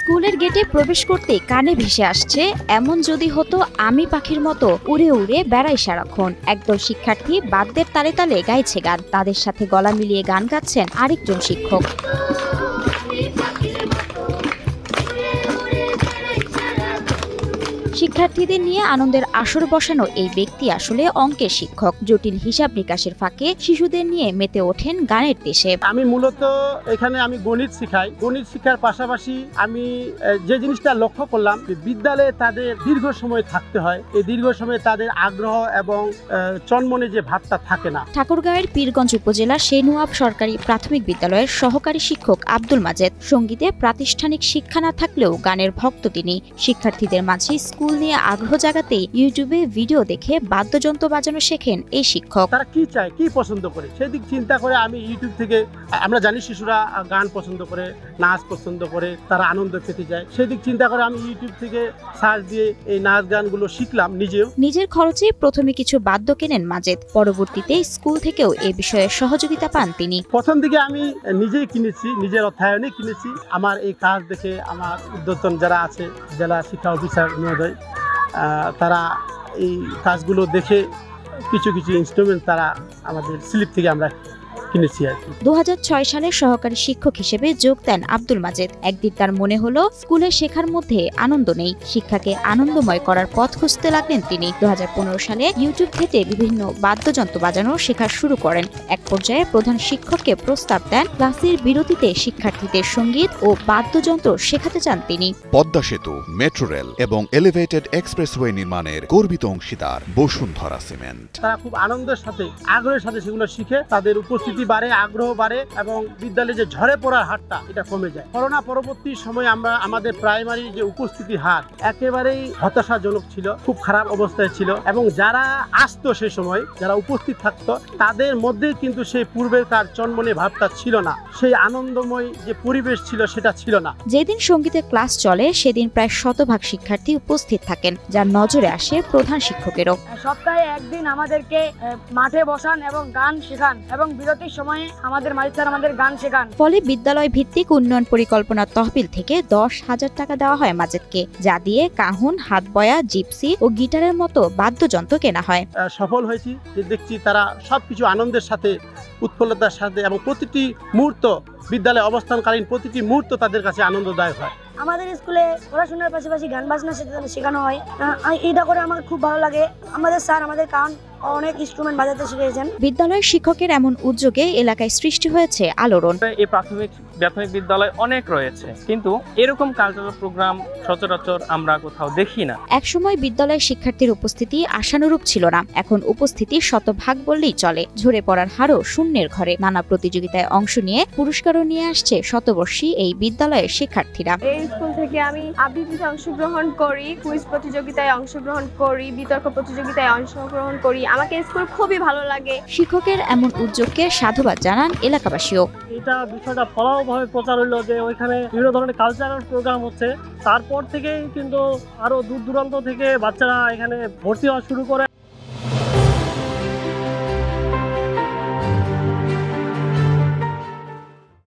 স্কুলের গেটে প্রবেশ করতে কানে ভেসে আসছে, এমন যদি হতো আমি পাখির মতো উড়ে উড়ে বেড়াই সারাক্ষণ। একদল শিক্ষার্থী বাদ্যের তালে তালে গাইছে গান, তাদের সাথে গলা মিলিয়ে গান গাচ্ছেন আরেকজন শিক্ষক। শিক্ষার্থীদের নিয়ে আনন্দের আসর বসানো এই ব্যক্তি আসলে অঙ্কের শিক্ষক। জটিল হিসাব নিকাশের ফাঁকে শিশুদের নিয়ে মেতে ওঠেন গানের দেশে। আমি মূলত এখানে গণিত শিখাই। গণিত শিক্ষার পাশাপাশি আমি যে জিনিসটা লক্ষ্য করলাম, বিদ্যালয়ে তাদের দীর্ঘ সময় থাকতে হয়। এই দীর্ঘ সময় তাদের আগ্রহ এবং চনমনে যে ভাবটা থাকে না। ঠাকুরগাঁওয়ের পীরগঞ্জ উপজেলার শেনুয়াব সরকারি প্রাথমিক বিদ্যালয়ের সহকারী শিক্ষক আব্দুল মাজেদ। সঙ্গীতে প্রাতিষ্ঠানিক শিক্ষা না থাকলেও গানের ভক্ত তিনি। শিক্ষার্থীদের মাঝে স্কুল নিয়ে আগ্রহ জাগাতে ইউটিউবে ভিডিও দেখে বাদ্যযন্ত্র বাজানো শেখেন এই শিক্ষক। তারা কি চায়, কি পছন্দ করে, সেদিক চিন্তা করে আমি ইউটিউব থেকে, আমরা জানি শিশুরা গান পছন্দ করে, নাচ পছন্দ করে, তারা আনন্দ পেতে যায়, সেদিক চিন্তা করে আমি ইউটিউব থেকে সার্চ দিয়ে এই নাচ গানগুলো শিখলাম। নিজের খরচে প্রথমে কিছু বাদ্য কেনেন মাজেদ, পরবর্তীতে স্কুল থেকেও এ বিষয়ে সহযোগিতা পান তিনি। প্রথম দিকে আমি নিজেই কিনেছি, নিজের অর্থায়নে কিনেছি। আমার এই কাজ দেখে আমার উদ্যোতন যারা আছে, জেলা শিক্ষা অফিসার মহোদয়, তারা এই কাজগুলো দেখে কিছু ইনস্ট্রুমেন্ট তারা আমাদের স্লিপ থেকে আমরা কিনেছি আর কি। 2006 সালে সহকারী শিক্ষক হিসেবে যোগ দেন আব্দুল মাজেদ। একদিন তার মনে হলো স্কুলে শেখার মধ্যে আনন্দ নেই, শিক্ষাকে আনন্দময় করার পথ খুঁজতে লাগলেন তিনি। 2015 সালে ইউটিউব থেকে বিভিন্ন বাদ্যযন্ত্র বাজানো শেখা শুরু করেন। এক পর্যায়ে প্রধান শিক্ষককে প্রস্তাব দেন ক্লাসের বিরতিতে শিক্ষার্থীদের সঙ্গীত ও বাদ্যযন্ত্র শেখাতে চান তিনি। পদ্মা সেতু, মেট্রো রেল এবং এলিভেটেড এক্সপ্রেসওয়ে নির্মাণের গর্বিত অংশীদার বসুন্ধরা সিমেন্ট। তারা খুব আনন্দের সাথে, আগ্রহের সাথে সেগুলো শিখে, তাদের উপস্থিতি বাড়ে, আগ্রহ বাড়ে এবং বিদ্যালয়ে যে ঝরে পড়ার হারটা এটা কমে যায়। করোনা পরবর্তী সময়ে আমাদের প্রাইমারি যে উপস্থিতি হার একেবারেই হতাশাজনক ছিল, খুব খারাপ অবস্থায় ছিল এবং যারা আসতো সে সময়, যারা উপস্থিত থাকতো, তাদের মধ্যে কিন্তু সেই পূর্বেরকার চনমনে ভাবটা ছিল না, সেই আনন্দময় যে পরিবেশ ছিল সেটা ছিল না। যেদিন সঙ্গীতের ক্লাস চলে সেদিন প্রায় 100% শিক্ষার্থী উপস্থিত থাকেন, যার নজরে আসে প্রধান শিক্ষকেরও। সপ্তাহে একদিন আমাদেরকে মাঠে বসান এবং গান শেখান এবং বিরতির সময়ে আমাদের গান শেখান। ফলে বিদ্যালয় ভিত্তিক উন্নয়ন পরিকল্পনা তহবিল থেকে 10,000 টাকা দেওয়া হয় মাজেদকে, যা দিয়ে কাহুন, হাতবয়া, জিপসি ও গিটারের মতো বাদ্যযন্ত্র কেনা হয়। সফল হয়েছি যে দেখছি তারা সবকিছু আনন্দের সাথে, উৎফুল্লতার সাথে এবং প্রতিটি মুহূর্ত, বিদ্যালয়ে অবস্থানকালীন প্রতিটি মুহূর্ত তাদের কাছে আনন্দদায়ক হয়। আমাদের স্কুলে পড়াশোনার পাশাপাশি গান বাজনা শেখানো হয়। এটা করে আমার খুব ভালো লাগে। আমাদের স্যার আমাদের অনেক ইনস্ট্রুমেন্ট বাজাতে শিখিয়েছেন। বিদ্যালয়ের শিক্ষকের এমন উদ্যোগে এলাকায় সৃষ্টি হয়েছে আলোড়ন। এই প্রাথমিক বিদ্যালয় অনেক রয়েছে, কিন্তু এরকম কালচারাল প্রোগ্রাম সচরাচর আমরা কোথাও দেখি না। একসময় বিদ্যালয়ের শিক্ষার্থীর উপস্থিতি আশানুরূপ ছিল না, এখন উপস্থিতি শতভাগ বললেই চলে। ঝরে পড়ার হারও শূন্যের ঘরে। নানা প্রতিযোগিতায় অংশ নিয়ে পুরস্কারও নিয়ে আসছে শতবর্ষী এই বিদ্যালয়ের শিক্ষার্থীরা। এই স্কুল থেকে আমি আবৃত্তিতে অংশগ্রহণ করি, কুইজ প্রতিযোগিতায় অংশগ্রহণ করি, বিতর্ক প্রতিযোগিতায় অংশগ্রহণ করি। আমাকে স্কুল খুবই ভালো লাগে। শিক্ষকের এমন উদ্যোগকে সাধুবাদ জানান এলাকাবাসীও। এটা বিষয়টা ফলাভাবে প্রচার হইলো যে ওইখানে বিভিন্ন ধরনের কালচারাল প্রোগ্রাম হচ্ছে, তারপর থেকেই কিন্তু আরো দূর দূরান্ত থেকে বাচ্চারা এখানে ভর্তি হওয়া শুরু করে।